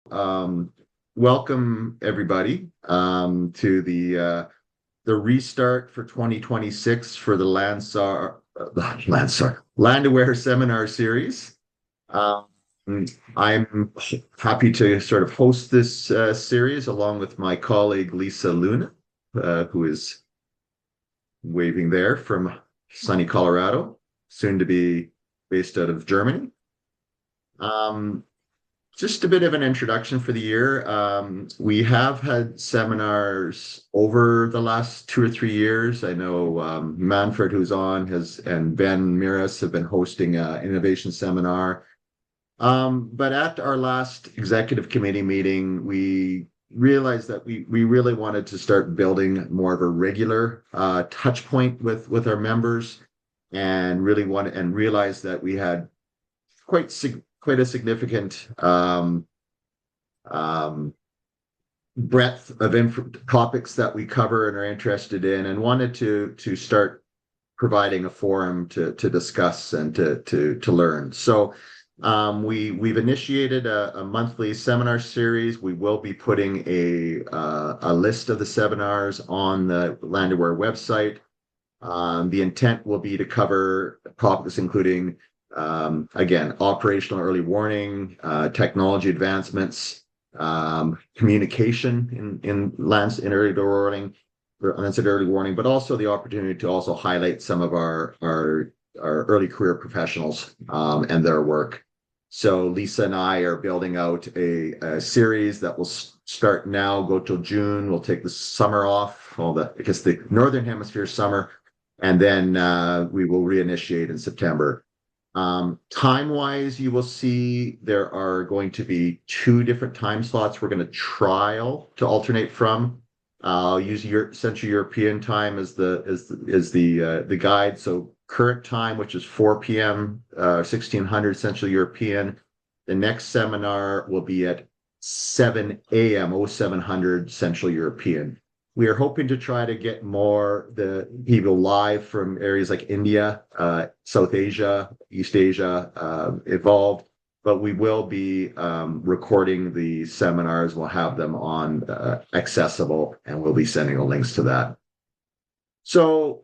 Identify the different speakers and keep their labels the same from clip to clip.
Speaker 1: Welcome everybody to the restart for 2026 for the Land Aware Seminar Series. Um, I'm happy to sort of host this series along with my colleague Lisa Luna, who is waving there from sunny Colorado, soon to be based out of Germany. Um, just a bit of an introduction for the year. We have had seminars over the last 2 or 3 years. I know Manfred, who's on, and Ben Miras have been hosting an innovation seminar. But at our last executive committee meeting, we realized that we really wanted to start building more of a regular touch point with our members, and realized that we had quite a significant um, breadth of topics that we cover and are interested in, and wanted to start providing a forum to discuss and to learn. So we've initiated a monthly seminar series. We will be putting a list of the seminars on the Landaware website. The intent will be to cover topics including, again, operational early warning, technology advancements, communication in early warning, early warning, but also the opportunity to also highlight some of our early career professionals and their work. So Lisa and I are building out a series that will start now, go till June. We'll take the summer off, because the Northern Hemisphere summer, and then we will reinitiate in September. Time-wise, you will see there are going to be 2 different time slots we're going to trial to alternate from. I'll use Central European time as the guide. So current time, which is 4 p.m. 1600 Central European. The next seminar will be at 7 a.m. 0700 Central European. We are hoping to try to get more the people live from areas like India, South Asia, East Asia involved, but we will be recording the seminars. We'll have them on accessible, and we'll be sending the links to that. So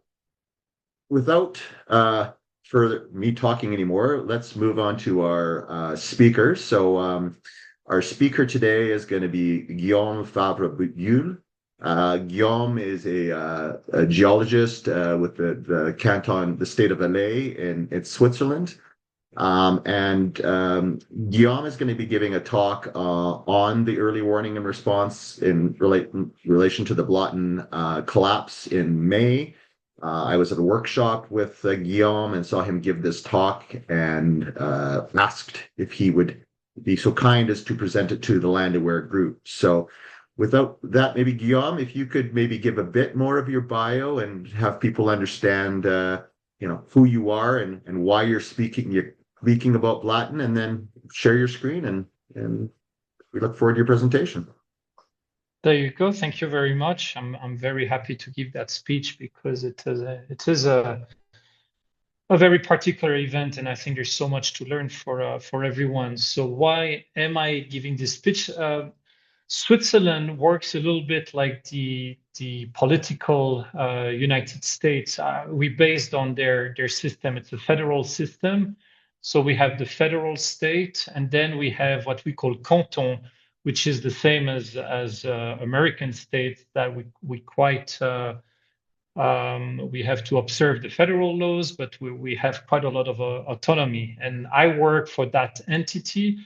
Speaker 1: without further me talking anymore, let's move on to our speakers. So our speaker today is going to be Guillaume Favre-Bulle. Guillaume is a geologist with the Canton, the state of Valais in Switzerland. Guillaume is going to be giving a talk on the early warning and response in relation to the Blatten collapse in May. I was at a workshop with Guillaume and saw him give this talk, and asked if he would be so kind as to present it to the Landaware group. So without that, maybe Guillaume, if you could maybe give a bit more of your bio and have people understand, who you are and why you're speaking about Blatten, and then share your screen, and we look forward to your presentation.
Speaker 2: There you go. Thank you very much. I'm very happy to give that speech because it is a very particular event, and I think there's so much to learn for everyone. So why am I giving this speech? Switzerland works a little bit like the political United States. We based on their system. It's a federal system. So we have the federal state, and then we have what we call canton, which is the same as American states, that we quite we have to observe the federal laws, but we have quite a lot of autonomy. And I work for that entity.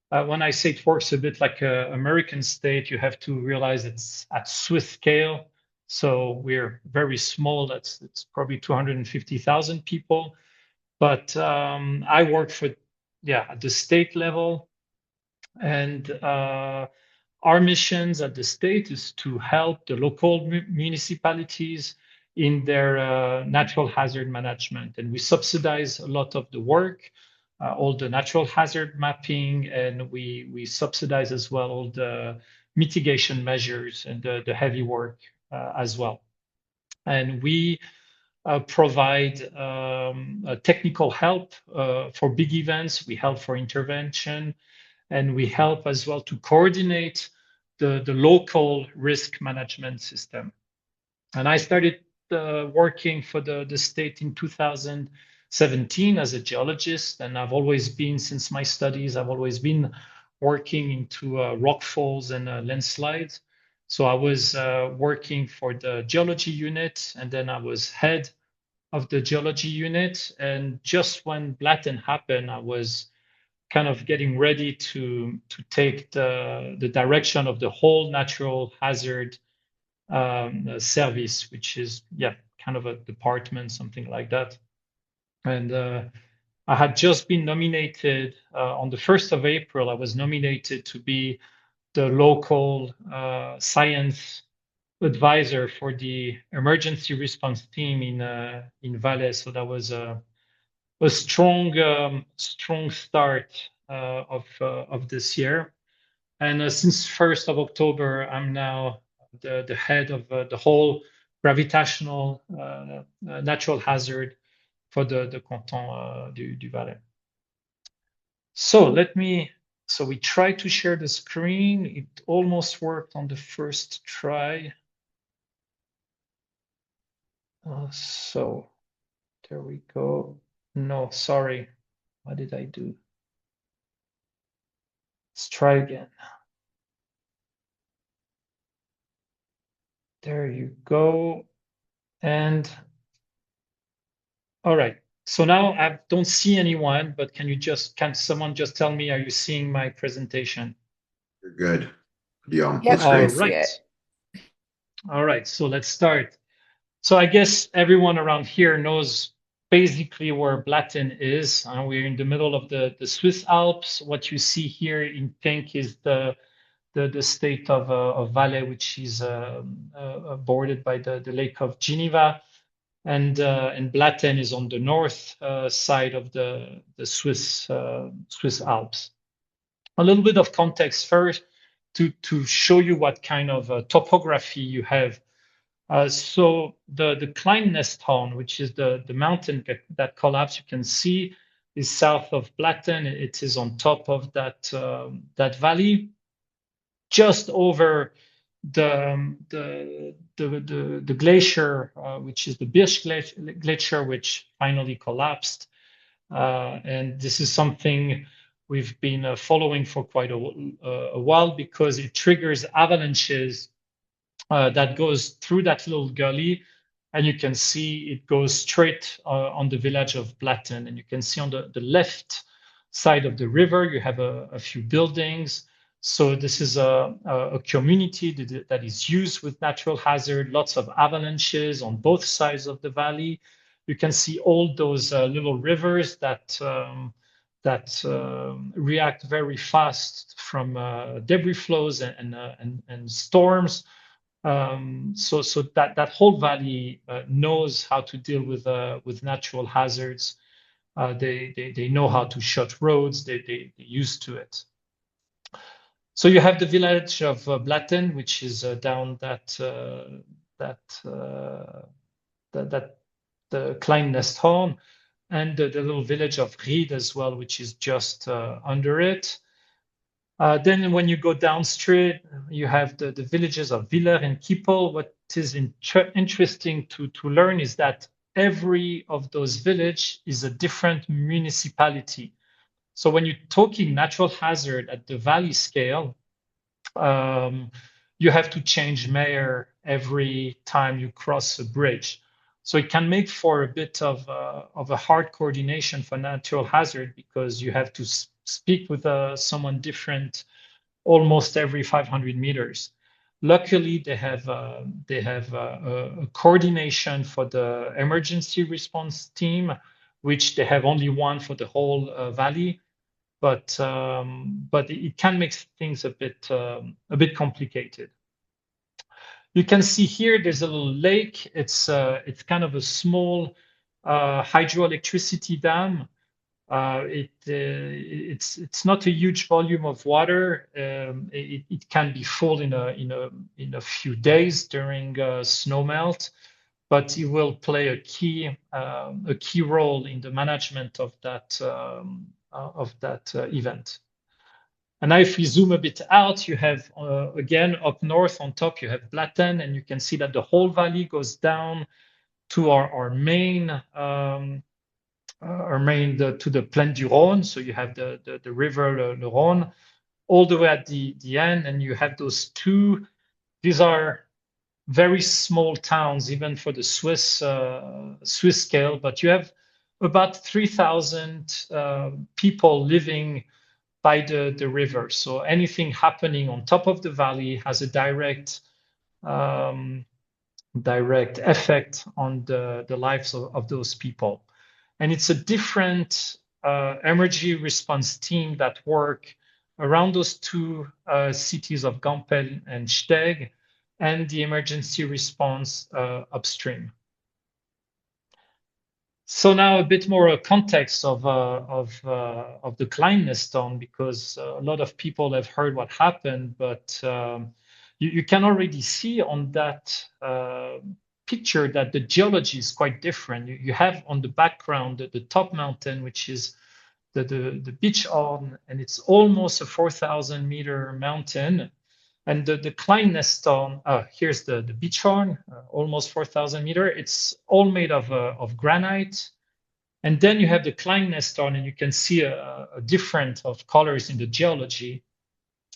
Speaker 2: When I say it works a bit like an American state, you have to realize it's at Swiss scale. So we're very small. It's probably 250,000 people. But I work for, at the state level. And our missions at the state is to help the local municipalities in their natural hazard management. And we subsidize a lot of the work, all the natural hazard mapping, and we subsidize as well all the mitigation measures and the heavy work as well. And we provide technical help for big events. We help for intervention, and we help as well to coordinate the local risk management system. And I started working for the state in 2017 as a geologist, and I've always been, since my studies, I've always been working into rock falls and landslides. So I was working for the geology unit, and then I was head of the geology unit. And just when Blatten happened, I was kind of getting ready to take the direction of the whole natural hazard service, which is kind of a department, something like that. And I had just been nominated on the 1st of April. I was nominated to be the local science advisor for the emergency response team in Valais. So that was a strong start of this year. And since 1st of October, I'm now the head of the whole gravitational natural hazard for the Canton du Valais. So we tried to share the screen. It almost worked on the first try. So there we go. No, sorry. What did I do? Let's try again. There you go. And all right. So now I don't see anyone, but can someone just tell me, are you seeing my presentation?
Speaker 1: You're good. Guillaume,
Speaker 3: Yep.
Speaker 1: looks great.
Speaker 2: All right. All right. So let's start. So I guess everyone around here knows basically where Blatten is. We're in the middle of the Swiss Alps. What you see here in pink is the state of Valais, which is bordered by the Lake of Geneva. And Blatten is on the north side of the Swiss Alps. A little bit of context first to show you what kind of topography you have. So the Klein-Nesthorn, which is the mountain that collapsed, you can see is south of Blatten. It is on top of that valley, just over the glacier, which is the Birch glacier, which finally collapsed. And this is something we've been following for quite a while because it triggers avalanches that goes through that little gully. And you can see it goes straight on the village of Blatten. And you can see on the left side of the river, you have a few buildings. So this is a community that is used with natural hazard, lots of avalanches on both sides of the valley. You can see all those little rivers that react very fast from debris flows and storms. So that whole valley knows how to deal with natural hazards. They know how to shut roads. They're used to it. So you have the village of Blatten, which is down the Klein-Nesthorn, and the little village of Ried as well, which is just under it. Then when you go downstream, you have the villages of Willer and Kippel. What is interesting to learn is that every of those villages is a different municipality. So when you're talking natural hazard at the valley scale, you have to change mayor every time you cross a bridge. So it can make for a bit of a hard coordination for natural hazard because you have to speak with someone different almost every 500 meters. Luckily, they have a coordination for the emergency response team, which they have only one for the whole valley. But it can make things a bit complicated. You can see here there's a little lake. It's kind of a small hydroelectricity dam. It's not a huge volume of water. It can be full in a few days during snow melt, but it will play a key role in the management of that event. And now if we zoom a bit out, you have, again, up north on top, you have Blatten, and you can see that the whole valley goes down to our main to the Plaine du Rhône. So you have the river Le Rhône all the way at the end, and you have those two. These are very small towns, even for the Swiss scale, but you have about 3,000 people living by the river. So anything happening on top of the valley has a direct effect on the lives of those people. And it's a different emergency response team that work around those two cities of Gampel and Steg, and the emergency response upstream. So now a bit more context of the Kleine Stone, because a lot of people have heard what happened, but you can already see on that picture that the geology is quite different. You have on the background the top mountain, which is the Bichorn, and it's almost a 4,000-meter mountain. And the Kleine Stone, here's the Bichorn, almost 4,000 meter. It's all made of granite. And then you have the Kleine Stone, and you can see a difference of colors in the geology.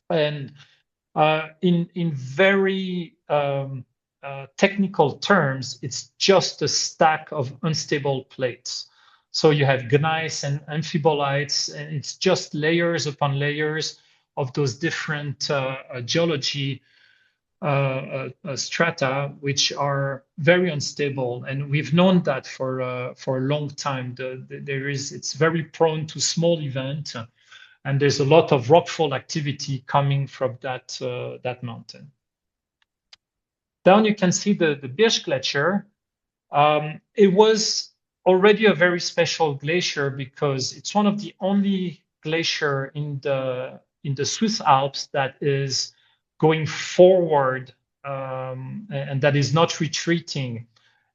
Speaker 2: And in very technical terms, it's just a stack of unstable plates. So you have gneiss and amphibolites, and it's just layers upon layers of those different geology strata, which are very unstable. And we've known that for a long time. It's very prone to small events, and there's a lot of rockfall activity coming from that mountain. Down you can see the Birch Glacier. It was already a very special glacier because it's one of the only glacier in the Swiss Alps that is going forward and that is not retreating.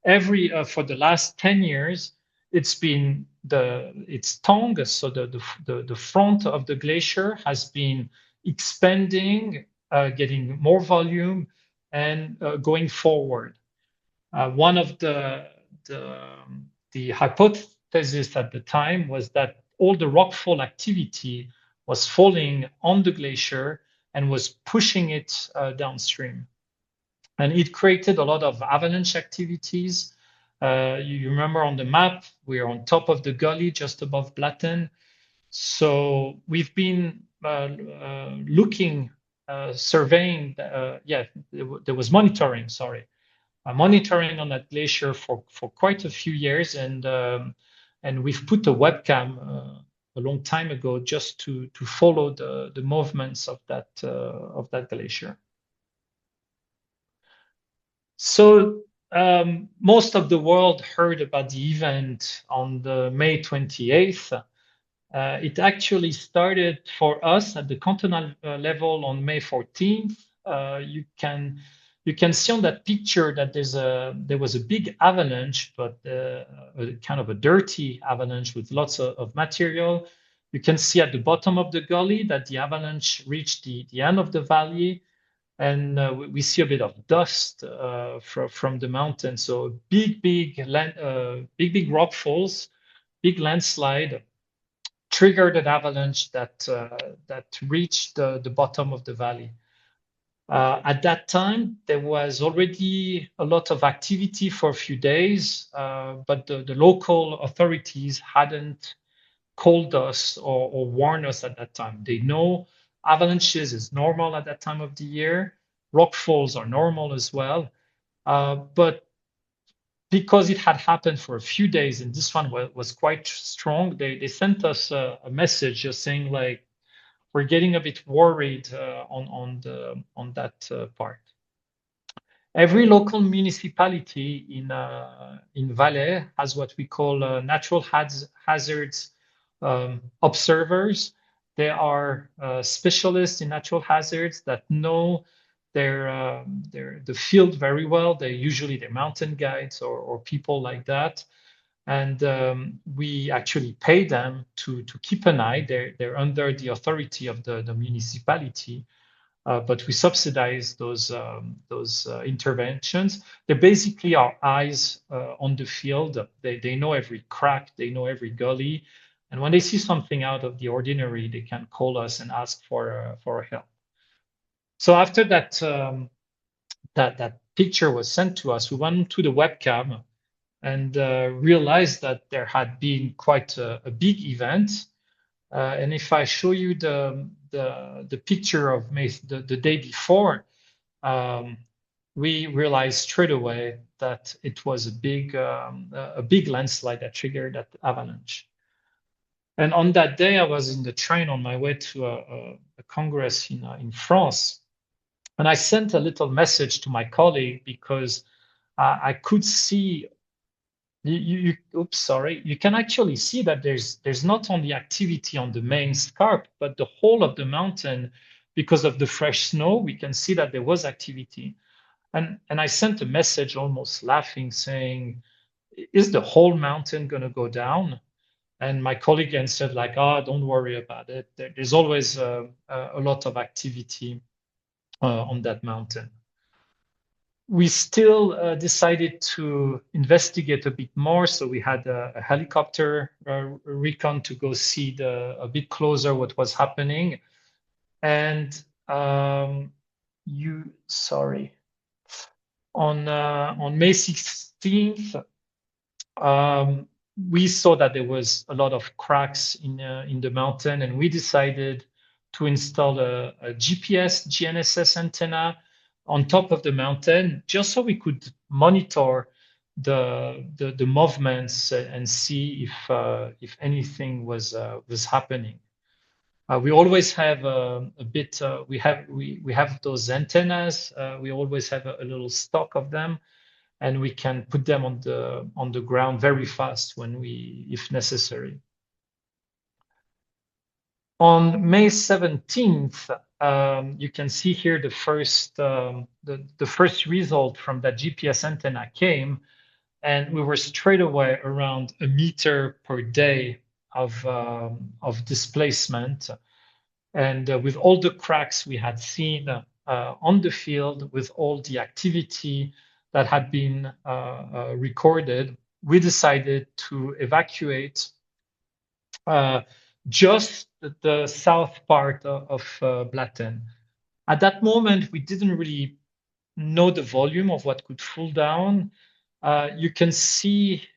Speaker 2: For the last 10 years, it's been its tongue, so the front of the glacier has been expanding, getting more volume, and going forward. One of the hypotheses at the time was that all the rockfall activity was falling on the glacier and was pushing it downstream. And it created a lot of avalanche activities. You remember on the map, we're on top of the gully just above Blatten. So we've been looking, surveying, there was monitoring, monitoring on that glacier for quite a few years. And we've put a webcam a long time ago just to follow the movements of that glacier. So most of the world heard about the event on the May 28th. It actually started for us at the cantonal level on May 14th. You can see on that picture that there was a big avalanche, but kind of a dirty avalanche with lots of material. You can see at the bottom of the gully that the avalanche reached the end of the valley, and we see a bit of dust from the mountain. So big rock falls, big landslide triggered an avalanche that reached the bottom of the valley. At that time, there was already a lot of activity for a few days, but the local authorities hadn't called us or warned us at that time. They know avalanches is normal at that time of the year. Rockfalls are normal as well. But because it had happened for a few days and this one was quite strong, they sent us a message just saying, like, we're getting a bit worried on that part. Every local municipality in Valais has what we call natural hazards observers. They are specialists in natural hazards that know the field very well. They're mountain guides or people like that. And we actually pay them to keep an eye. They're under the authority of the municipality, but we subsidize those interventions. They're basically our eyes on the field. They know every crack, they know every gully, and when they see something out of the ordinary, they can call us and ask for help. So after that picture was sent to us, we went to the webcam and realized that there had been quite a big event. And if I show you the picture of May, the day before, we realized straight away that it was a big landslide that triggered that avalanche. And on that day, I was in the train on my way to a congress in France, and I sent a little message to my colleague because I could see. Oops, sorry. You can actually see that there's not only activity on the main scarp, but the whole of the mountain, because of the fresh snow, we can see that there was activity. And I sent a message almost laughing saying, is the whole mountain going to go down? And my colleague answered like, oh, don't worry about it. There's always a lot of activity on that mountain. We still decided to investigate a bit more. So we had a helicopter recon to go see a bit closer what was happening. And sorry, on May 16th, we saw that there was a lot of cracks in the mountain, and we decided to install a GPS GNSS antenna on top of the mountain, just so we could monitor the movements and see if anything was happening. We always have a bit. We have those antennas. We always have a little stock of them, and we can put them on the ground very fast if necessary. On May 17th, you can see here the first result from that GPS antenna came, and we were straight away around 1 meter per day of displacement. And with all the cracks we had seen on the field, with all the activity that had been recorded, we decided to evacuate just the south part of Blatten. At that moment, we didn't really know the volume of what could fall down. You can see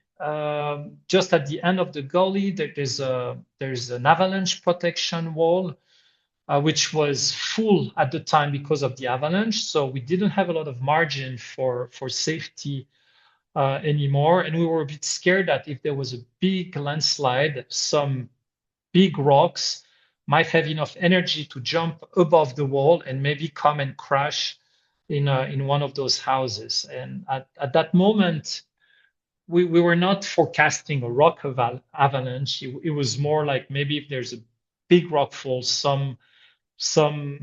Speaker 2: just at the end of the gully, there's an avalanche protection wall, which was full at the time because of the avalanche. So we didn't have a lot of margin for safety anymore. And we were a bit scared that if there was a big landslide, some big rocks might have enough energy to jump above the wall and maybe come and crash in one of those houses. And at that moment, we were not forecasting a rock avalanche. It was more like maybe if there's a big rock fall, some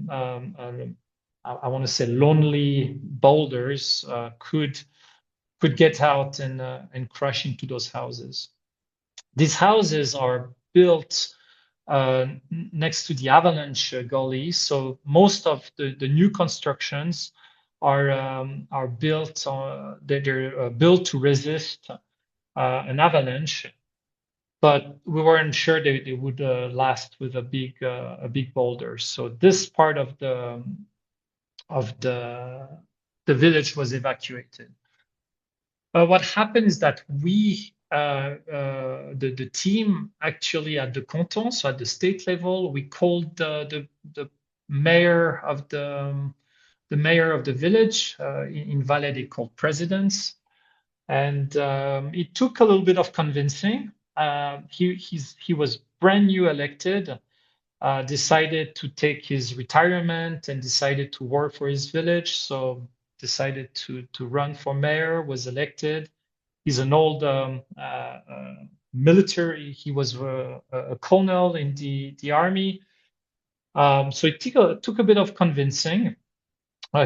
Speaker 2: I want to say lonely boulders could get out and crash into those houses. These houses are built next to the avalanche gully, so most of the new constructions are built. They're built to resist an avalanche, but we weren't sure they would last with a big boulder. So this part of the village was evacuated. What happened is that the team actually at the canton, so at the state level, we called the mayor of the village. In Valais, they called presidents, and it took a little bit of convincing. He was brand new elected, decided to take his retirement and decided to work for his village. So decided to run for mayor, was elected. He's an old military. He was a colonel in the army. So it took a bit of convincing.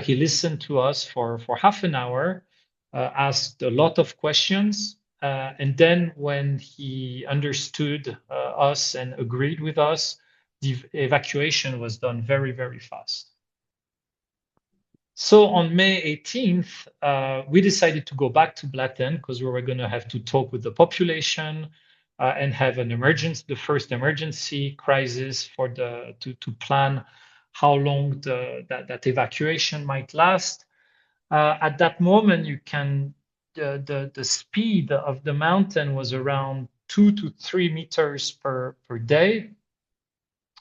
Speaker 2: He listened to us for half an hour, asked a lot of questions, And then when he understood us and agreed with us, the evacuation was done very, very fast. So on May 18th, we decided to go back to Blatten because we were going to have to talk with the population and have an emergency, the first emergency crisis for to plan how long that evacuation might last. At that moment, the speed of the mountain was around 2 to 3 meters per day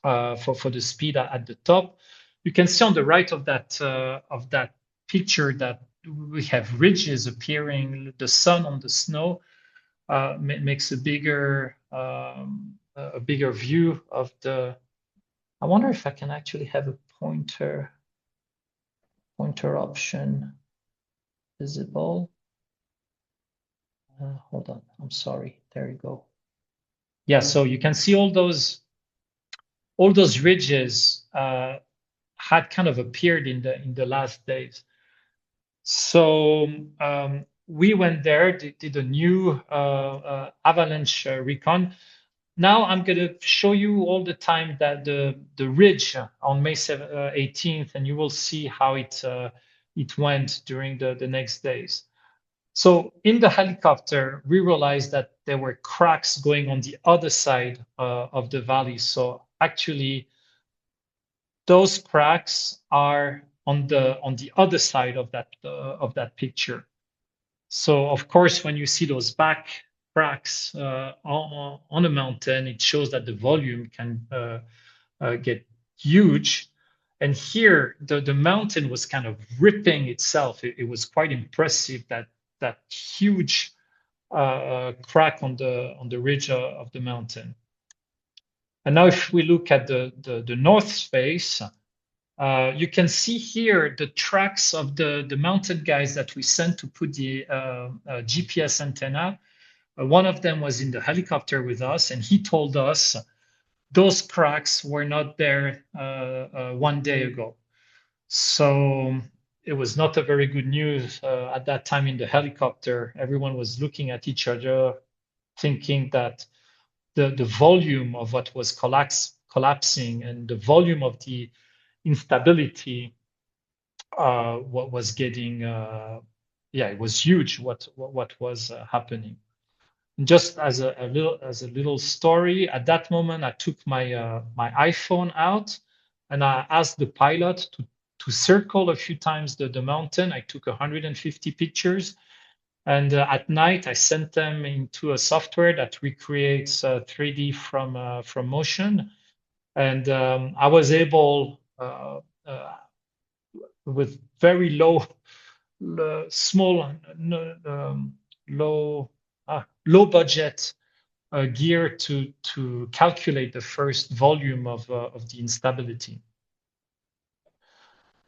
Speaker 2: for the speed at the top. You can see on the right of that picture that we have ridges appearing. The sun on the snow makes a bigger view of the. I wonder if I can actually have a pointer option visible. Hold on, I'm sorry. There you go. Yeah, so you can see all those ridges had kind of appeared in the last days. So we went there, did a new avalanche recon. Now I'm going to show you all the time that the ridge on May 18th, and you will see how it went during the next days. So in the helicopter, we realized that there were cracks going on the other side of the valley. So actually, those cracks are on the other side of that picture. So of course, when you see those back cracks on a mountain, it shows that the volume can get huge. And here, the mountain was kind of ripping itself. It was quite impressive that huge crack on the ridge of the mountain. And now if we look at the north face, you can see here the tracks of the mountain guys that we sent to put the GPS antenna. One of them was in the helicopter with us, and he told us those cracks were not there 1 day ago. So it was not a very good news at that time in the helicopter. Everyone was looking at each other, thinking that the volume of what was collapsing and the volume of the instability what was getting it was huge what was happening. And just as a little story, at that moment I took my my iPhone out and I asked the pilot to circle a few times the mountain. I took 150 pictures. And at night, I sent them into a software that recreates 3D from motion. And I was able, with very low budget gear to calculate the first volume of the instability.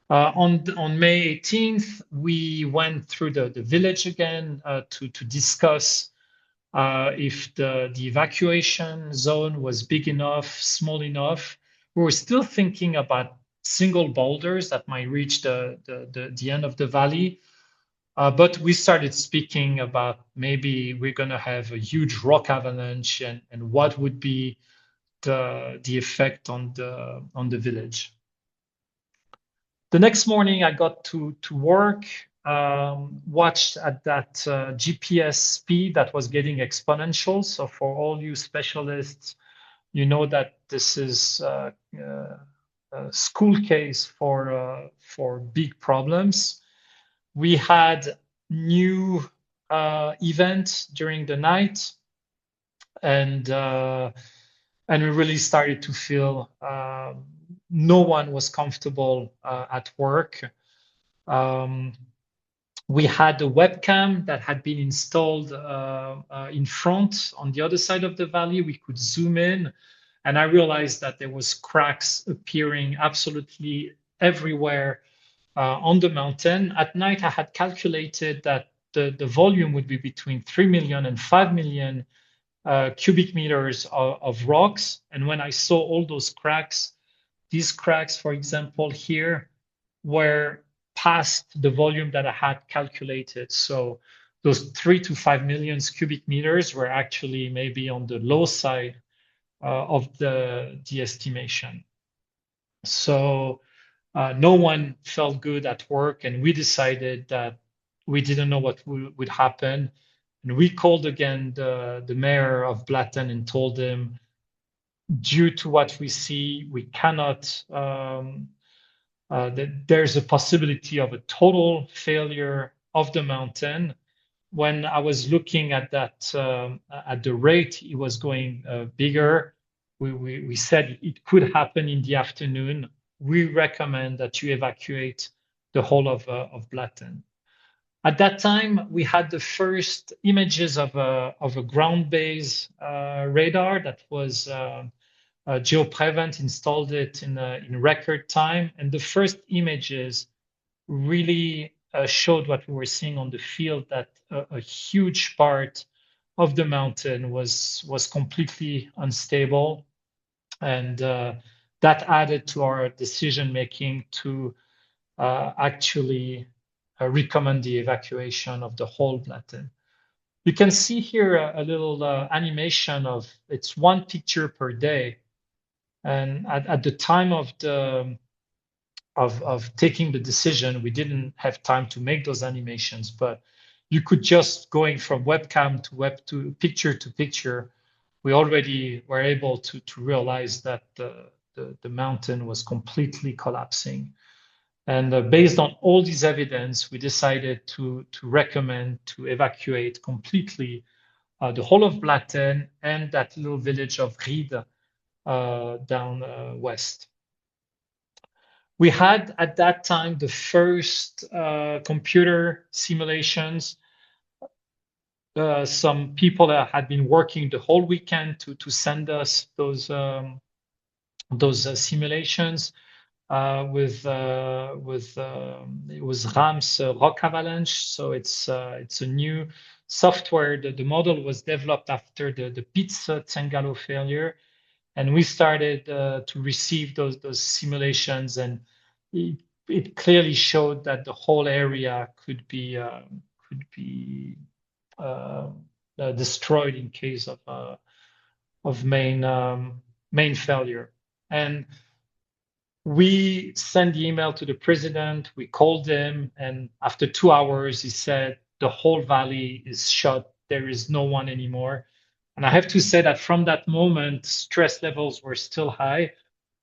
Speaker 2: On May 18th, we went through the village again to discuss if the evacuation zone was big enough, small enough. We were still thinking about single boulders that might reach the end of the valley. But we started speaking about maybe we're going to have a huge rock avalanche and what would be the effect on the village. The next morning, I got to work, watched at that GPS speed that was getting exponential. So for all you specialists, you know that this is a school case for big problems. We had new events during the night, and we really started to feel no one was comfortable at work. We had a webcam that had been installed in front on the other side of the valley. We could zoom in, and I realized that there was cracks appearing absolutely everywhere on the mountain. At night, I had calculated that the volume would be between 3 million and 5 million cubic meters of rocks. And when I saw all those cracks, these cracks, for example, here, were past the volume that I had calculated. So those 3 to 5 million cubic meters were actually maybe on the low side of the estimation. So no one felt good at work, and we decided that we didn't know what would happen. And we called again the mayor of Blatten and told him, due to what we see, we cannot, that there's a possibility of a total failure of the mountain. When I was looking at that, at the rate it was going bigger, we said it could happen in the afternoon. We recommend that you evacuate the whole of Blatten. At that time, we had the first images of a ground-based radar that was GeoPrevent installed it in record time, and the first images really showed what we were seeing on the field, that a huge part of the mountain was completely unstable, and that added to our decision making to actually recommend the evacuation of the whole Blatten. You can see here a little animation of, it's one picture per day, and at the time of taking the decision, we didn't have time to make those animations, but you could just, going from webcam to picture to picture, we already were able to realize that the mountain was completely collapsing. And based on all this evidence, we decided to recommend to evacuate completely the whole of Blatten and that little village of Ried down west. We had at that time the first computer simulations. Some people had been working the whole weekend to send us those simulations with it was Ram's rock avalanche. So it's a new software. The model was developed after the Pitts Tsengalo failure. And we started to receive those simulations, and it clearly showed that the whole area could be destroyed in case of main failure. And we sent the email to the president. We called him, and after 2 hours, he said the whole valley is shut. There is no one anymore. And I have to say that from that moment, stress levels were still high,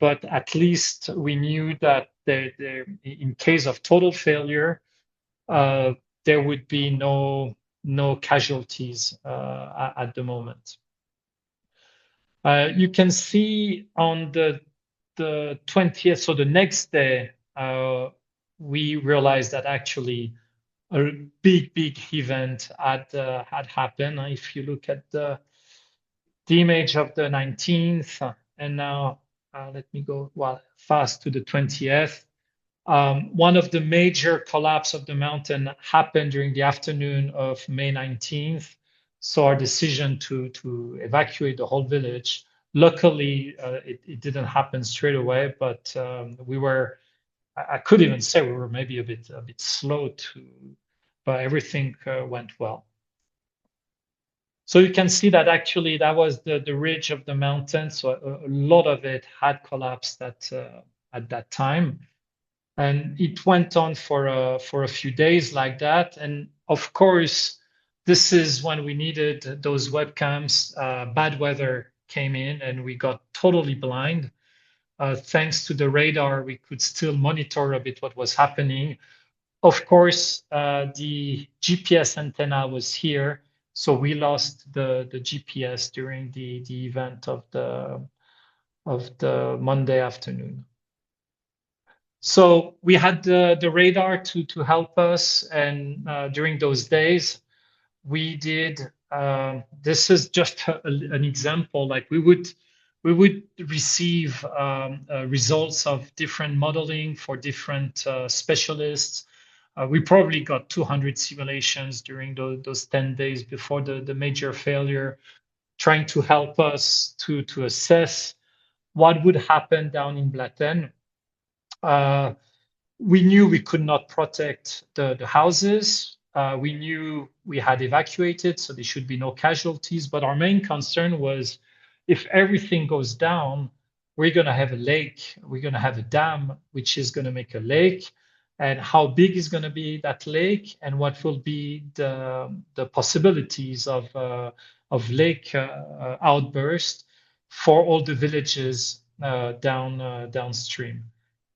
Speaker 2: but at least we knew that in case of total failure, there would be no casualties at the moment. You can see on the 20th, so the next day, we realized that actually a big event had happened. If you look at the image of the 19th, and now let me go fast to the 20th. One of the major collapse of the mountain happened during the afternoon of May 19th. So our decision to evacuate the whole village, luckily it didn't happen straight away, but I could even say we were maybe a bit slow but everything went well. So you can see that actually that was the ridge of the mountain. So a lot of it had collapsed at that time. And it went on for a few days like that. And of course, this is when we needed those webcams. Bad weather came in and we got totally blind. Thanks to the radar, we could still monitor a bit what was happening. Of course, the GPS antenna was here. So we lost the GPS during the event of the Monday afternoon. So we had the radar to help us, and during those days, we did. This is just an example. Like we would receive results of different modeling for different specialists. We probably got 200 simulations during those 10 days before the major failure, trying to help us to assess what would happen down in Blatten. We knew we could not protect the houses. we knew we had evacuated, so there should be no casualties. But our main concern was if everything goes down, we're going to have a lake, we're going to have a dam, which is going to make a lake. And how big is going to be that lake, and what will be the possibilities of lake outburst for all the villages downstream.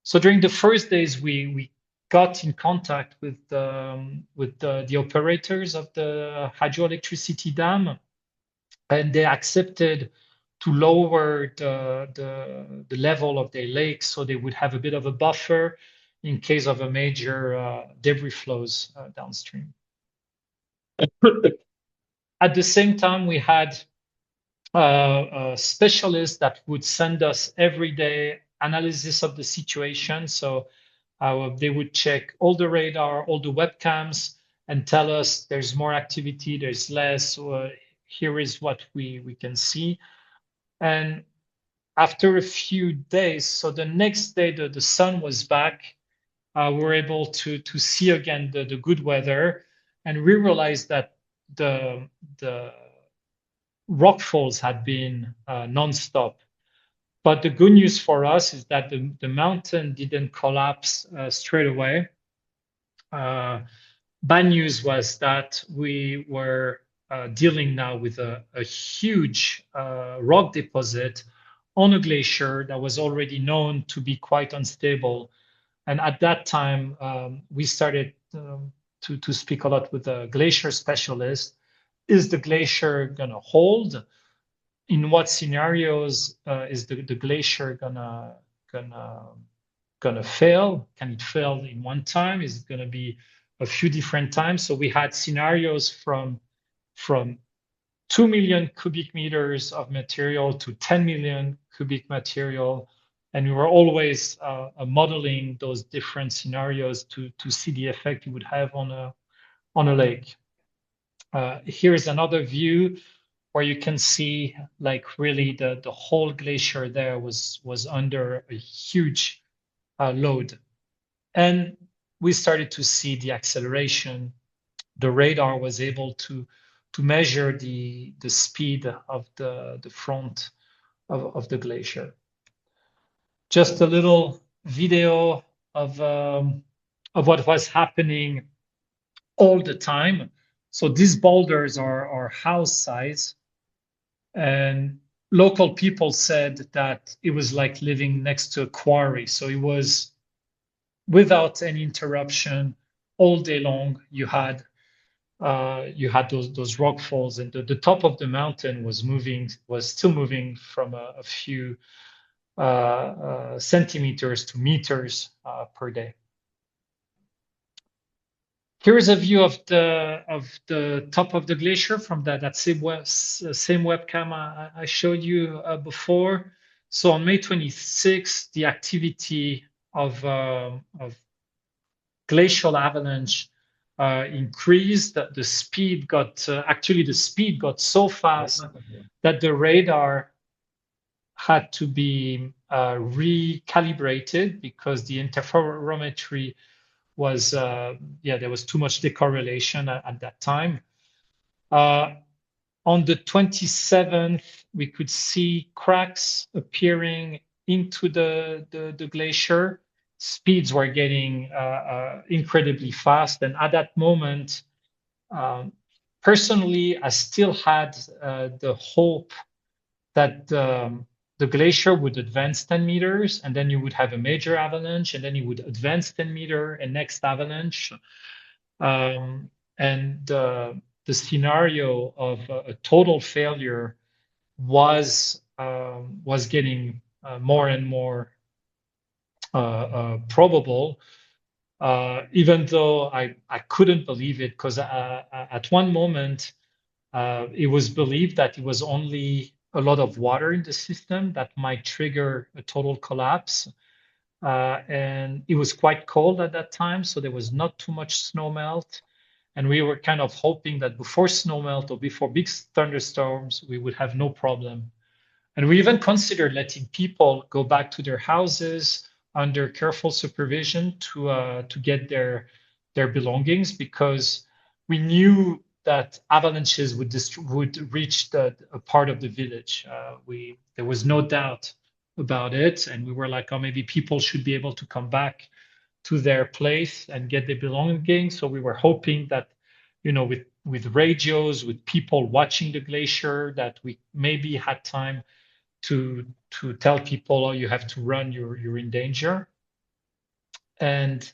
Speaker 2: So during the first days, we got in contact with the operators of the hydroelectricity dam, and they accepted to lower the level of their lake so they would have a bit of a buffer in case of a major debris flows downstream. At the same time, we had specialists that would send us every day analysis of the situation. So they would check all the radar, all the webcams, and tell us there's more activity, there's less, or here is what we can see. And after a few days, so the next day the sun was back, we were able to see again the good weather, and we realized that the rockfalls had been non-stop. But the good news for us is that the mountain didn't collapse straight away. Bad news was that we were dealing now with a huge rock deposit on a glacier that was already known to be quite unstable. And at that time, we started to speak a lot with the glacier specialist. Is the glacier going to hold? In what scenarios is the glacier gonna fail? Can it fail in one time? Is it going to be a few different times? So we had scenarios from 2 million cubic meters of material to 10 million cubic material. And we were always modeling those different scenarios to see the effect it would have on a lake. Here's another view where you can see like really the whole glacier there was under a huge load. And we started to see the acceleration. The radar was able to measure the speed of the front of the glacier. Just a little video of what was happening all the time. So these boulders are house size, and local people said that it was like living next to a quarry. So it was without any interruption all day long. You had those rock falls, and the top of the mountain was still moving from a few centimeters to meters per day. Here's a view of the top of the glacier from that same webcam I showed you before. So on May 26th, the activity of glacial avalanche increased. The speed got so fast that the radar had to be recalibrated because the interferometry was there was too much decorrelation at that time. On the 27th, we could see cracks appearing into the glacier. Speeds were getting incredibly fast, and at that moment, personally, I still had the hope that the glacier would advance 10 meters, and then you would have a major avalanche, and then you would advance 10 meters, and next avalanche. And the scenario of a total failure was getting more and more probable, even though I couldn't believe it, because at one moment it was believed that it was only a lot of water in the system that might trigger a total collapse. And it was quite cold at that time, so there was not too much snow melt. And we were kind of hoping that before snow melt or before big thunderstorms, we would have no problem. And we even considered letting people go back to their houses under careful supervision to get their belongings, because we knew that avalanches would reach a part of the village. There was no doubt about it, and we were like, oh, maybe people should be able to come back to their place and get their belongings. So we were hoping that, with radios, with people watching the glacier, that we maybe had time to tell people, oh, you have to run, you're in danger. And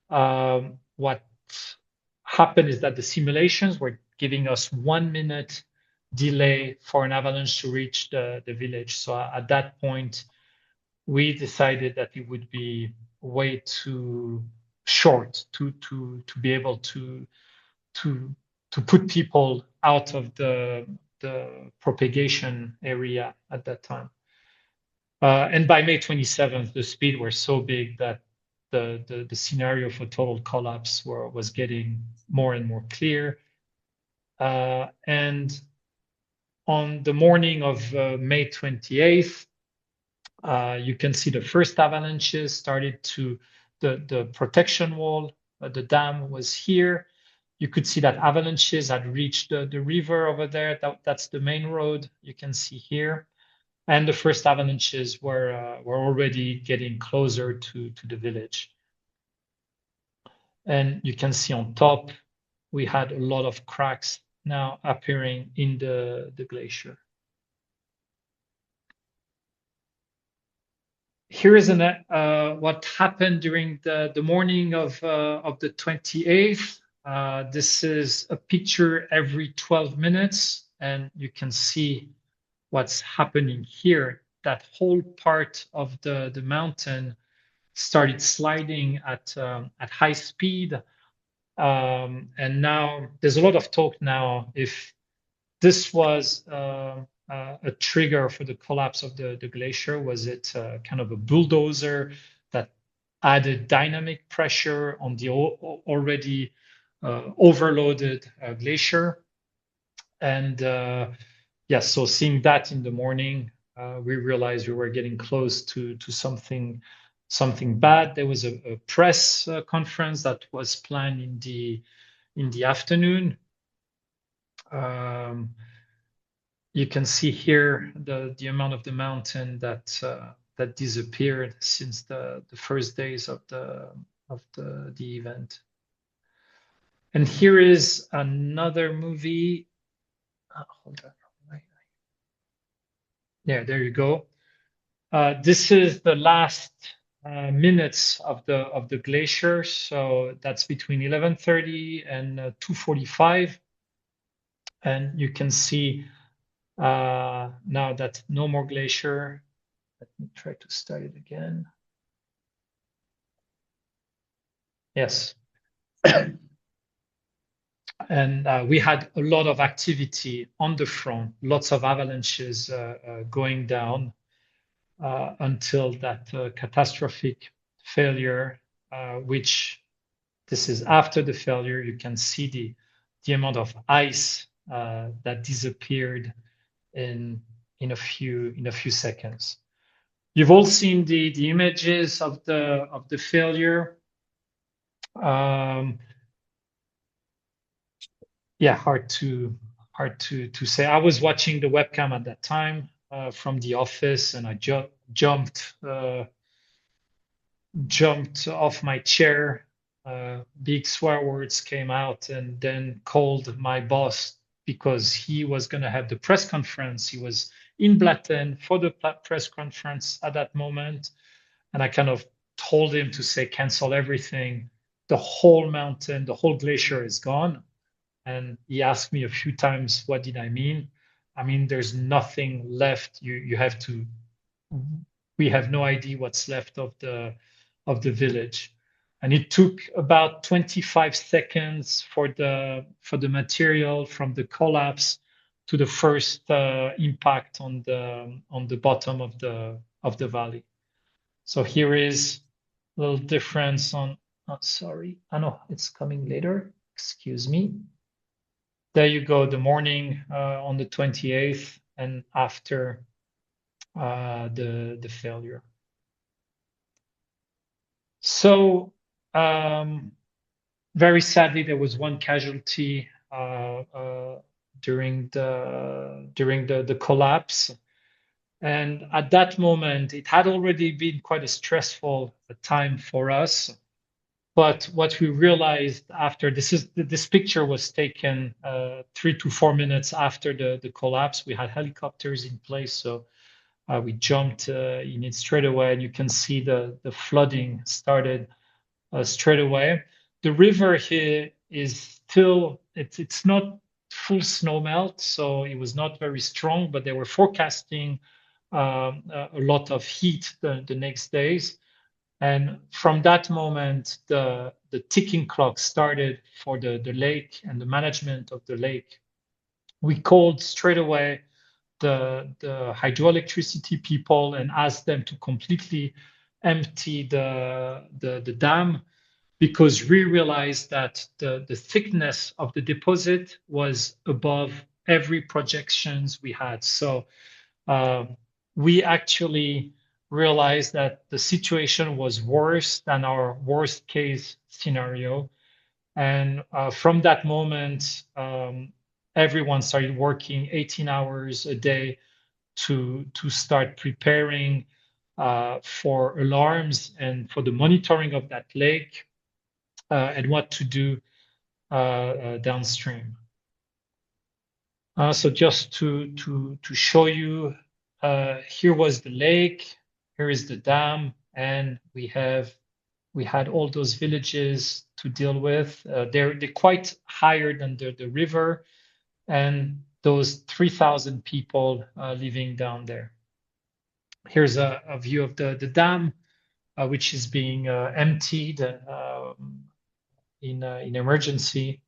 Speaker 2: what happened is that the simulations were giving us 1 minute delay for an avalanche to reach the village. So at that point, we decided that it would be way too short to be able to put people out of the propagation area at that time. And by May 27th, the speed were so big that the scenario for total collapse was getting more and more clear. And on the morning of May 28th, you can see the first avalanches started the protection wall, the dam was here. You could see that avalanches had reached the river over there. That's the main road you can see here. And the first avalanches were already getting closer to the village. And you can see on top, we had a lot of cracks now appearing in the glacier. Here is what happened during the morning of the 28th. This is a picture every 12 minutes, and you can see what's happening here. That whole part of the mountain started sliding at high speed. And now there's a lot of talk now if this was a trigger for the collapse of the glacier. Was it kind of a bulldozer that added dynamic pressure on the already overloaded glacier? And yes, so seeing that in the morning, we realized we were getting close to something bad. There was a press conference that was planned in the afternoon. You can see here the amount of the mountain that disappeared since the first days of the event. And here is another movie. Hold on. Yeah, there you go. This is the last minutes of the glacier. So that's between 11:30 and 2:45. And you can see now that no more glacier. Let me try to start it again. Yes. And we had a lot of activity on the front, lots of avalanches going down until that catastrophic failure, which this is after the failure. You can see the amount of ice that disappeared in a few seconds. You've all seen the images of the failure. Yeah, hard to say. I was watching the webcam at that time from the office, and I jumped off my chair. Big swear words came out, and then called my boss because he was going to have the press conference. He was in Blatten for the press conference at that moment, and I kind of told him to say cancel everything. The whole mountain, the whole glacier is gone. And he asked me a few times, what did I mean? I mean, there's nothing left. We have no idea what's left of the village. And it took about 25 seconds for the material from the collapse to the first impact on the bottom of the valley. So here is a little difference on, sorry, I know it's coming later, excuse me. There you go, the morning on the 28th and after the failure. So very sadly, there was one casualty during the collapse. And at that moment, it had already been quite a stressful time for us. But what we realized after this picture was taken 3 to 4 minutes after the collapse. We had helicopters in place, so we jumped in it straight away, and you can see the flooding started straight away. The river here is still it's not full snow melt, so it was not very strong, but they were forecasting a lot of heat the next days. And from that moment, the ticking clock started for the lake and the management of the lake. We called straight away the hydroelectricity people and asked them to completely empty the dam, because we realized that the thickness of the deposit was above every projections we had. So we actually realized that the situation was worse than our worst case scenario. And from that moment, everyone started working 18 hours a day to start preparing for alarms and for the monitoring of that lake and what to do downstream. So just to show you, here was the lake, here is the dam, and we had all those villages to deal with. They're quite higher than the river, and those 3,000 people living down there. Here's a view of the dam, which is being emptied in emergency.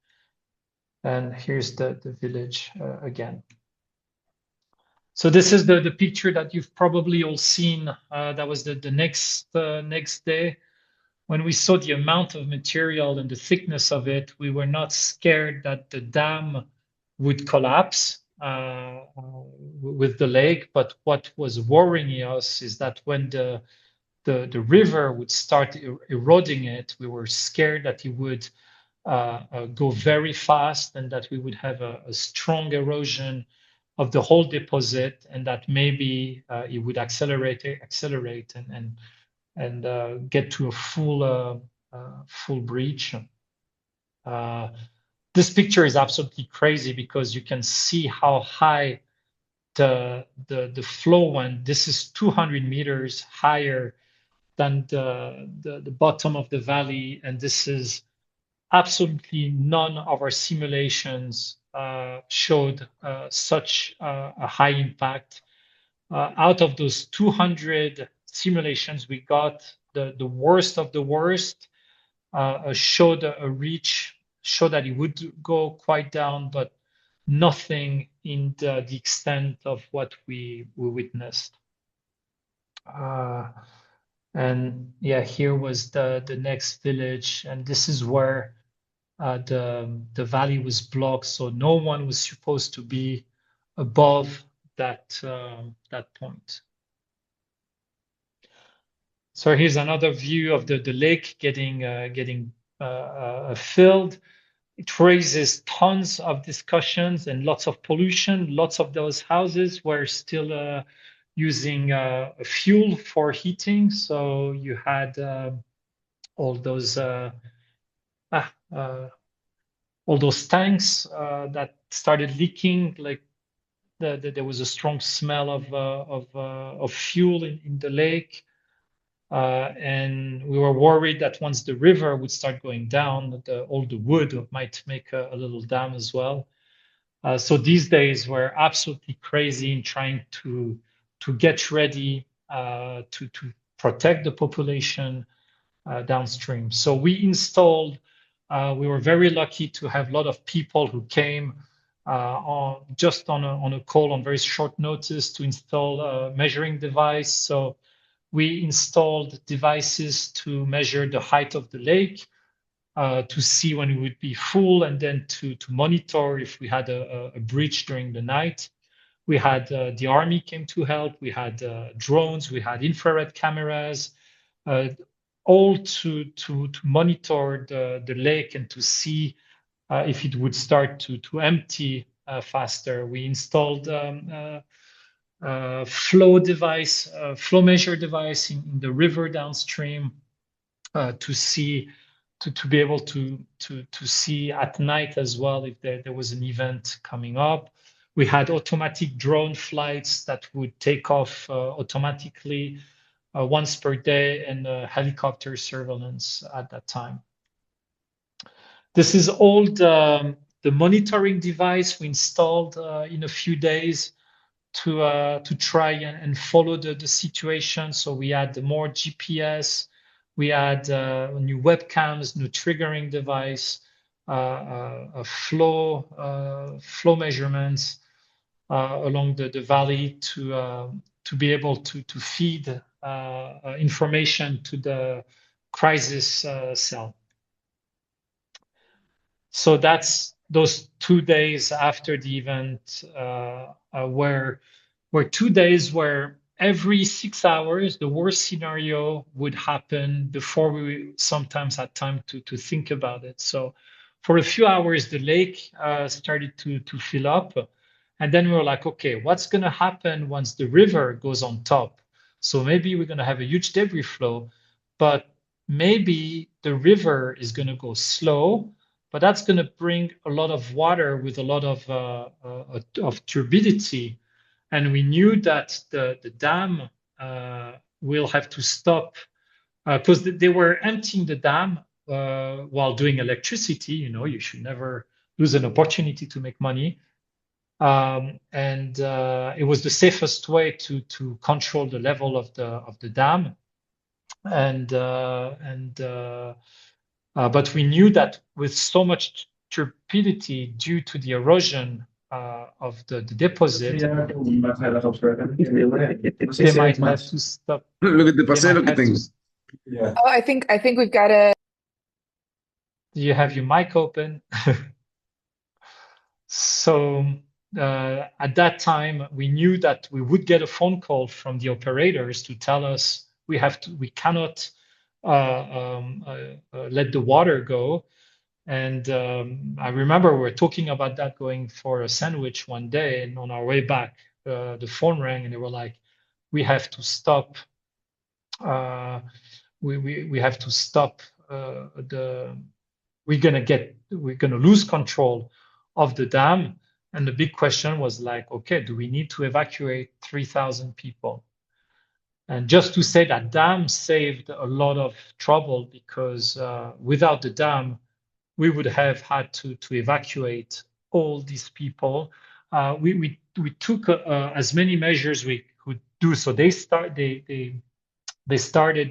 Speaker 2: And here's the village again. So this is the picture that you've probably all seen. That was the next day. When we saw the amount of material and the thickness of it, we were not scared that the dam would collapse with the lake. But what was worrying us is that when the river would start eroding it, we were scared that it would go very fast and that we would have a strong erosion of the whole deposit, and that maybe it would accelerate and get to a full breach. This picture is absolutely crazy because you can see how high the flow went. This is 200 meters higher than the bottom of the valley, and this is absolutely none of our simulations showed such a high impact. Out of those 200 simulations we got, the worst of the worst showed a reach, showed that it would go quite down, but nothing in the extent of what we witnessed. And yeah, here was the next village, and this is where the valley was blocked, so no one was supposed to be above that point. So here's another view of the lake getting filled. It raises tons of discussions and lots of pollution. Lots of those houses were still using fuel for heating, so you had all those tanks that started leaking. Like there was a strong smell of fuel in the lake, and we were worried that once the river would start going down, all the wood might make a little dam as well. So these days were absolutely crazy in trying to get ready to protect the population downstream. So we installed. We were very lucky to have a lot of people who came on a call on very short notice to install a measuring device. So we installed devices to measure the height of the lake, to see when it would be full, and then to monitor if we had a breach during the night. We had the army came to help. We had drones. We had infrared cameras. all to monitor the lake and to see if it would start to empty faster. We installed flow measure device in the river downstream to be able to see at night as well if there was an event coming up. We had automatic drone flights that would take off automatically once per day, and helicopter surveillance at that time. This is all the monitoring device we installed in a few days to try and follow the situation. So we had more GPS, we had new webcams, new triggering device, flow measurements along the valley to be able to feed information to the crisis cell. So that's those 2 days after the event were 2 days where every 6 hours the worst scenario would happen before we sometimes had time to think about it. So for a few hours the lake started to fill up, and then we were like, okay, what's going to happen once the river goes on top? So maybe we're going to have a huge debris flow, but maybe the river is going to go slow, but that's going to bring a lot of water with a lot of turbidity. And we knew that the dam will have to stop because they were emptying the dam while doing electricity. You know, you should never lose an opportunity to make money. And it was the safest way to control the level of the dam. But we knew that with so much turbidity due to the erosion of the deposit, they might have to stop.
Speaker 3: Lo que te pasé es lo que tengo.
Speaker 4: Oh, I think we've got a.
Speaker 2: Do you have your mic open? So at that time, we knew that we would get a phone call from the operators to tell us we cannot let the water go. And I remember we were talking about that going for a sandwich one day, and on our way back, the phone rang, and they were like, "We have to stop. We have to stop. We're gonna lose control of the dam." And the big question was like, okay, do we need to evacuate 3,000 people? And just to say that dam saved a lot of trouble, because without the dam, we would have had to evacuate all these people. We took as many measures we could do. So they started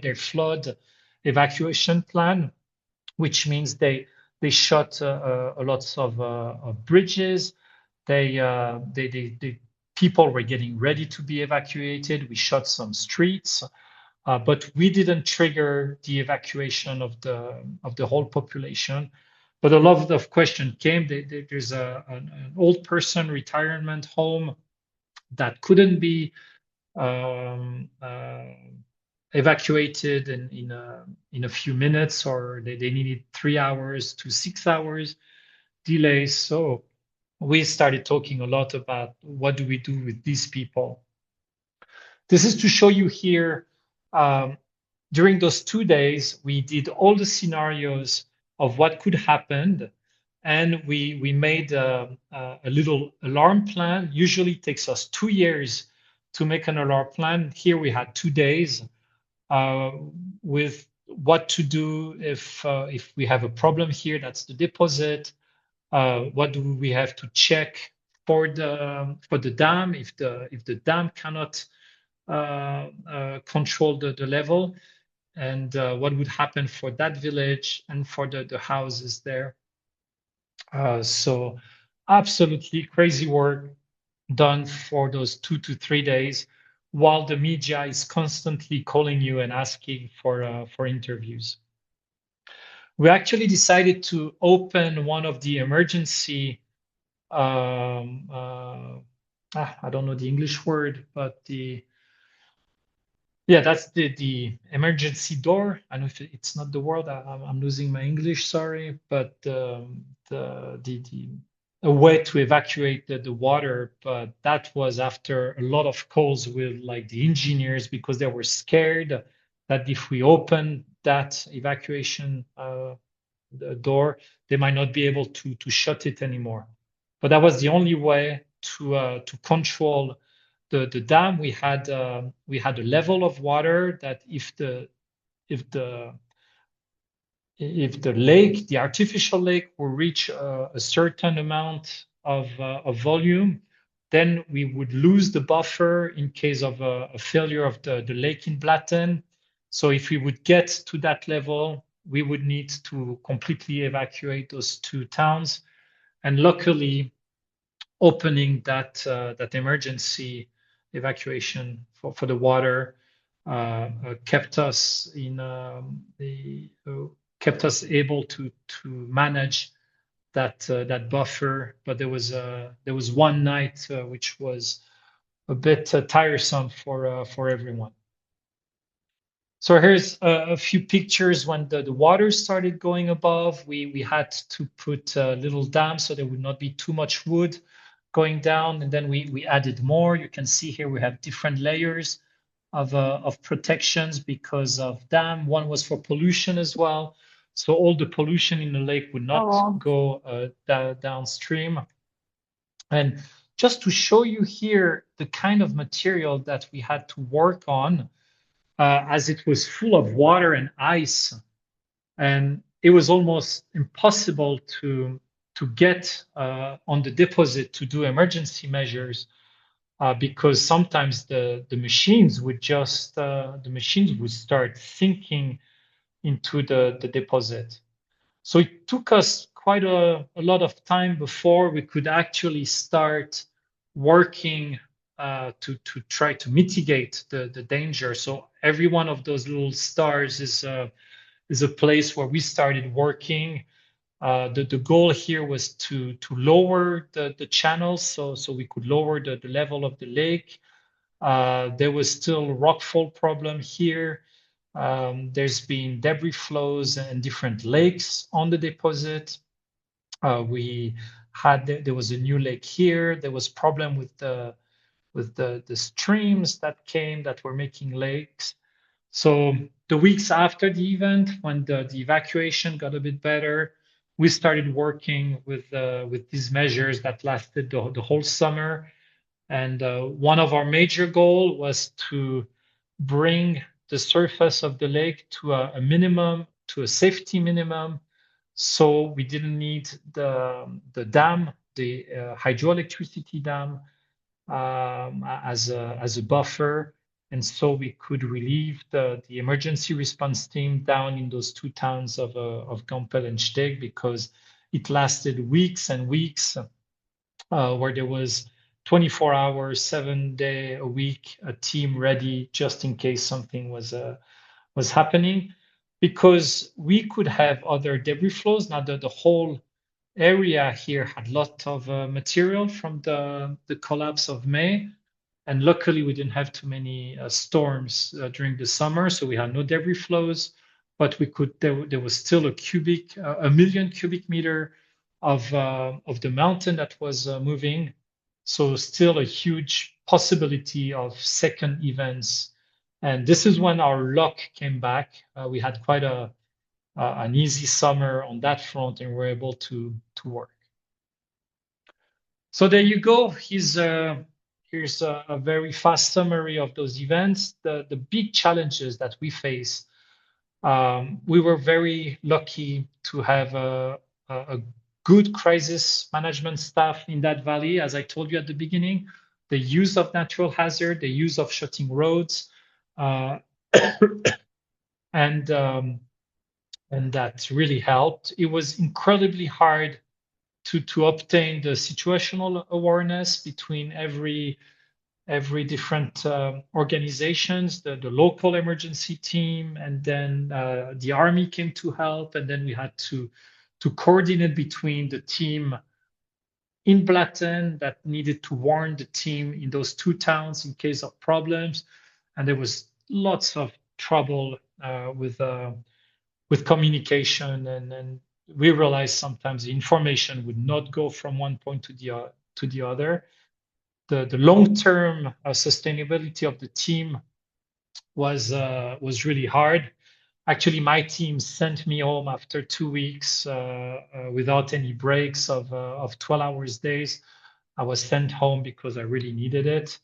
Speaker 2: their flood evacuation plan, which means they shut a lot of bridges. People were getting ready to be evacuated. We shut some streets, but we didn't trigger the evacuation of the whole population. But a lot of questions came. There's an old person retirement home that couldn't be evacuated in a few minutes, or they needed 3 hours to 6 hours delay. So we started talking a lot about what do we do with these people. This is to show you here, during those 2 days, we did all the scenarios of what could happen, and we made a little alarm plan. Usually it takes us 2 years to make an alarm plan. Here we had 2 days with what to do if we have a problem here. That's the deposit. What do we have to check for the dam if the dam cannot control the level, and what would happen for that village and for the houses there. So absolutely crazy work done for those 2 to 3 days, while the media is constantly calling you and asking for interviews. We actually decided to open one of the emergency, I don't know the English word, but Yeah, that's the emergency door. I know if it's not the word. I'm losing my English. Sorry, but the a way to evacuate the water. But that was after a lot of calls with like the engineers because they were scared that if we open that evacuation the door, they might not be able to shut it anymore. But that was the only way to control the dam. We had a level of water that if the if the lake, the artificial lake, will reach a certain amount of volume, then we would lose the buffer in case of a failure of the lake in Blatten. So if we would get to that level, we would need to completely evacuate those two towns. And luckily, opening that emergency evacuation for the water kept us kept us able to manage that buffer. But there was one night which was a bit tiresome for everyone. So here's a few pictures when the water started going above. We had to put a little dam so there would not be too much wood going down, and then we added more. You can see here we have different layers of protections because of dam. One was for pollution as well, so all the pollution in the lake would not
Speaker 4: Oh,
Speaker 2: go downstream. And just to show you here the kind of material that we had to work on, as it was full of water and ice, and it was almost impossible to get on the deposit to do emergency measures because sometimes the machines would just the machines would start sinking into the deposit. So it took us quite a lot of time before we could actually start working to try to mitigate the danger. So every one of those little stars is a place where we started working. The goal here was to lower the channels so we could lower the level of the lake. There was still rockfall problem here. There's been debris flows and different lakes on the deposit. There was a new lake here. There was problem with the streams that came that were making lakes. So the weeks after the event, when the evacuation got a bit better, we started working with these measures that lasted the whole summer. And one of our major goals was to bring the surface of the lake to a minimum, to a safety minimum, so we didn't need the dam, the hydroelectricity dam, as a buffer, and so we could relieve the emergency response team down in those two towns of Gampel and Steg, because it lasted weeks and weeks, where there was 24 hours, 7 day a week, a team ready just in case something was happening, because we could have other debris flows. Now the whole area here had a lot of material from the collapse of May. And luckily, we didn't have too many storms during the summer, so we had no debris flows. But we could. There was still a million cubic meter of the mountain that was moving. So still a huge possibility of second events. And this is when our luck came back. We had quite an easy summer on that front, and we're able to work. So there you go. Here's a very fast summary of those events. The big challenges that we face. We were very lucky to have a good crisis management staff in that valley. As I told you at the beginning, the use of natural hazard, the use of shutting roads, and that really helped. It was incredibly hard to obtain the situational awareness between every different organizations, the local emergency team, and then the army came to help, and then we had to coordinate between the team in Blatten that needed to warn the team in those two towns in case of problems. And there was lots of trouble with communication, and we realized sometimes the information would not go from one point to the other. The long-term sustainability of the team was really hard. Actually, my team sent me home after 2 weeks without any breaks of 12 hours days. I was sent home because I really needed it.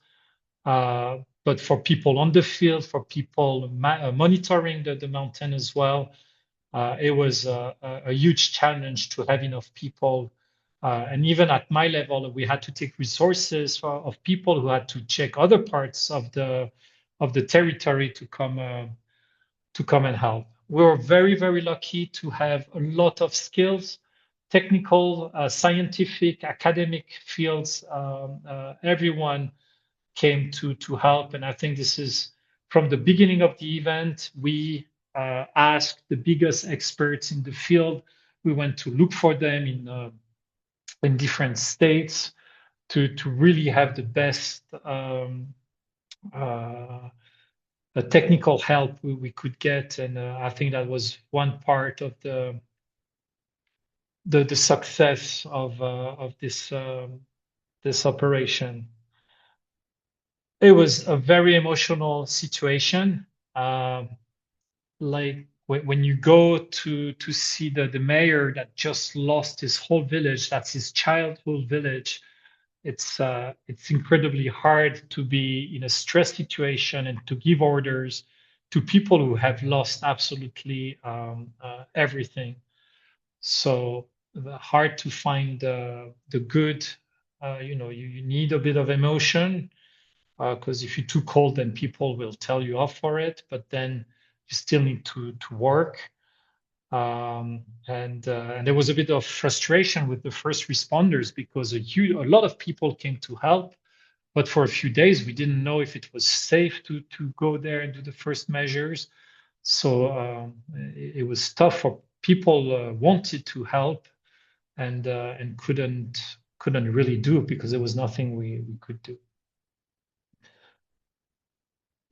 Speaker 2: But for people on the field, for people monitoring the mountain as well, it was a huge challenge to have enough people. And even at my level, we had to take resources of people who had to check other parts of the territory to come and help. We were very, very lucky to have a lot of skills, technical, scientific, academic fields. Everyone came to help, and I think this is from the beginning of the event. We asked the biggest experts in the field. We went to look for them in different states to really have the best technical help we could get, and I think that was one part of the success of this operation. It was a very emotional situation. Like when you go to see the mayor that just lost his whole village, that's his childhood village. It's incredibly hard to be in a stress situation and to give orders to people who have lost absolutely everything. So hard to find the good. You need a bit of emotion, because if you're too cold, then people will tell you off for it. But then you still need to work. And there was a bit of frustration with the first responders because a lot of people came to help, but for a few days we didn't know if it was safe to go there and do the first measures. So it was tough for people wanted to help and couldn't really do it because there was nothing we could do.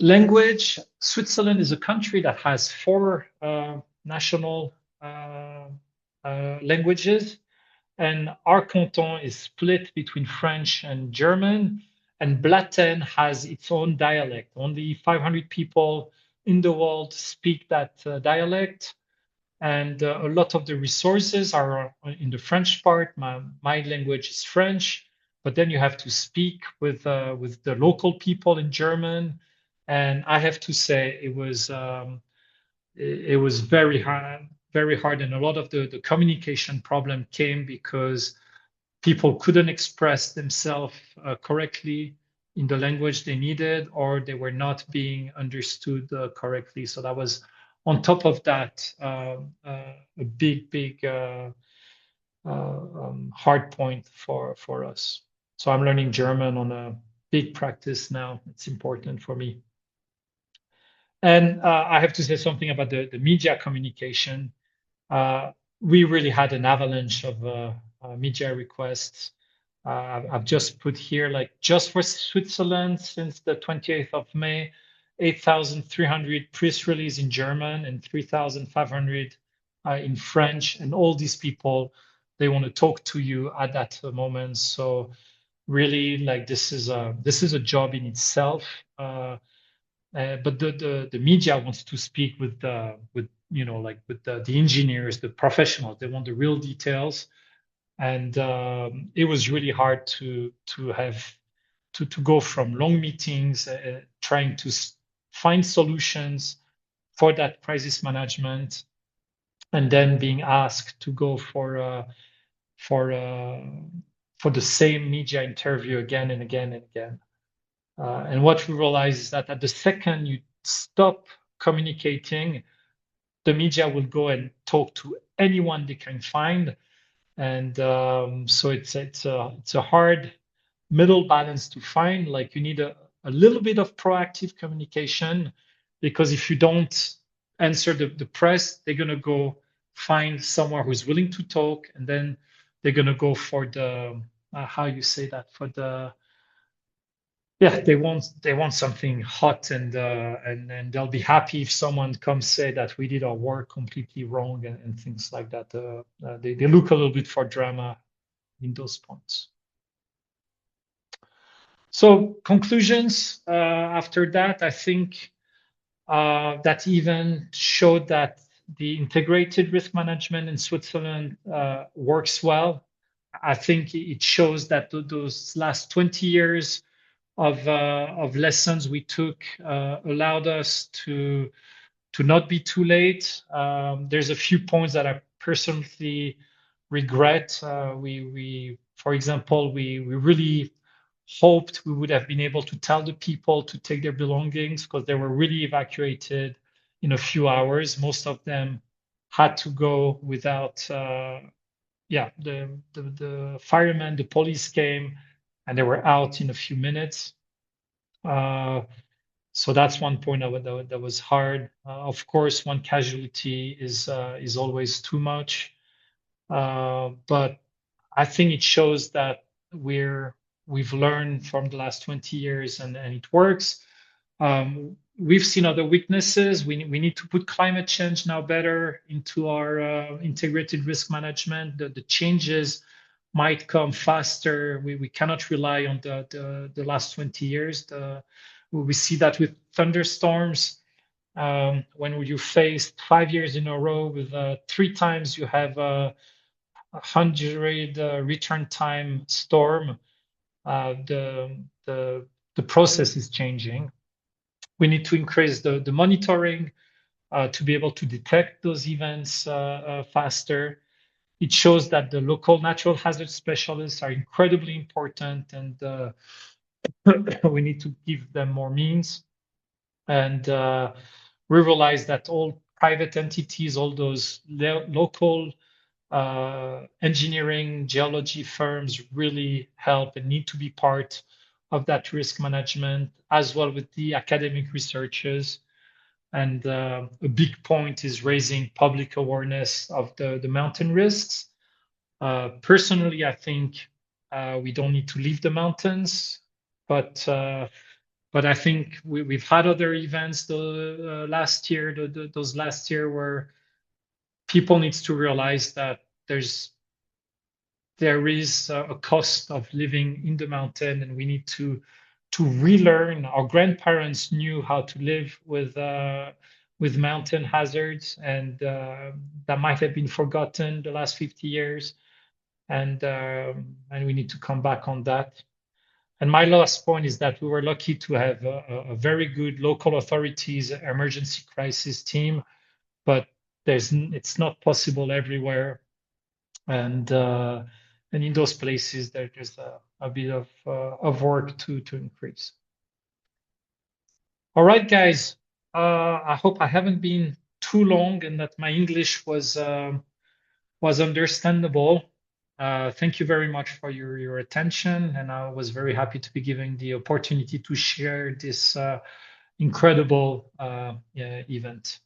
Speaker 2: Language. Switzerland is a country that has 4 national languages, and our canton is split between French and German, and Blatten has its own dialect. Only 500 people in the world speak that dialect, and a lot of the resources are in the French part. My language is French, but then you have to speak with the local people in German, and I have to say it was very hard, and a lot of the communication problem came because people couldn't express themselves correctly in the language they needed, or they were not being understood correctly. So that was on top of that a big hard point for us. So I'm learning German on a big practice now. It's important for me. And I have to say something about the media communication. We really had an avalanche of media requests. I've just put here, like just for Switzerland, since the 28th of May, 8,300 press releases in German and 3,500 in French. And all these people, they want to talk to you at that moment. So really, like this is a job in itself. But the media wants to speak with the engineers, the professionals. They want the real details, and it was really hard to go from long meetings, trying to find solutions for that crisis management, and then being asked to go for the same media interview again and again and again. And what we realize is that at the second you stop communicating, the media will go and talk to anyone they can find. And so it's a hard middle balance to find. Like you need a little bit of proactive communication, because if you don't answer the press, they're going to go find someone who's willing to talk, and then they're going to go for the how you say that, for the yeah, they want something hot, and they'll be happy if someone comes say that we did our work completely wrong, and things like that. They look a little bit for drama in those points. So conclusions after that, I think that even showed that the integrated risk management in Switzerland works well. I think it shows that those last 20 years of lessons we took allowed us to not be too late. There's a few points that I personally regret. For example, we really hoped we would have been able to tell the people to take their belongings, because they were really evacuated in a few hours. Most of them had to go without. Yeah, the firemen, the police came, and they were out in a few minutes. So that's one point that was hard. Of course, one casualty is always too much, but I think it shows that we've learned from the last 20 years, and it works. We've seen other weaknesses. We need to put climate change now better into our integrated risk management. The changes might come faster. We cannot rely on the last 20 years. We see that with thunderstorms. When you face 5 years in a row with 3 times you have 100 return time storm, the process is changing. We need to increase the monitoring to be able to detect those events faster. It shows that the local natural hazard specialists are incredibly important, and we need to give them more means. And we realize that all private entities, all those local engineering, geology firms really help and need to be part of that risk management, as well with the academic researchers. And a big point is raising public awareness of the mountain risks. Personally, I think we don't need to leave the mountains, but I think we've had other events last year, those last year, where people needs to realize that there is a cost of living in the mountain, and we need to relearn. Our grandparents knew how to live with mountain hazards, and that might have been forgotten the last 50 years, and we need to come back on that. And my last point is that we were lucky to have a very good local authorities emergency crisis team, but it's not possible everywhere, and in those places there's a bit of work to increase. All right, guys. I hope I haven't been too long and that my English was understandable. Thank you very much for your attention, and I was very happy to be given the opportunity to share this incredible event.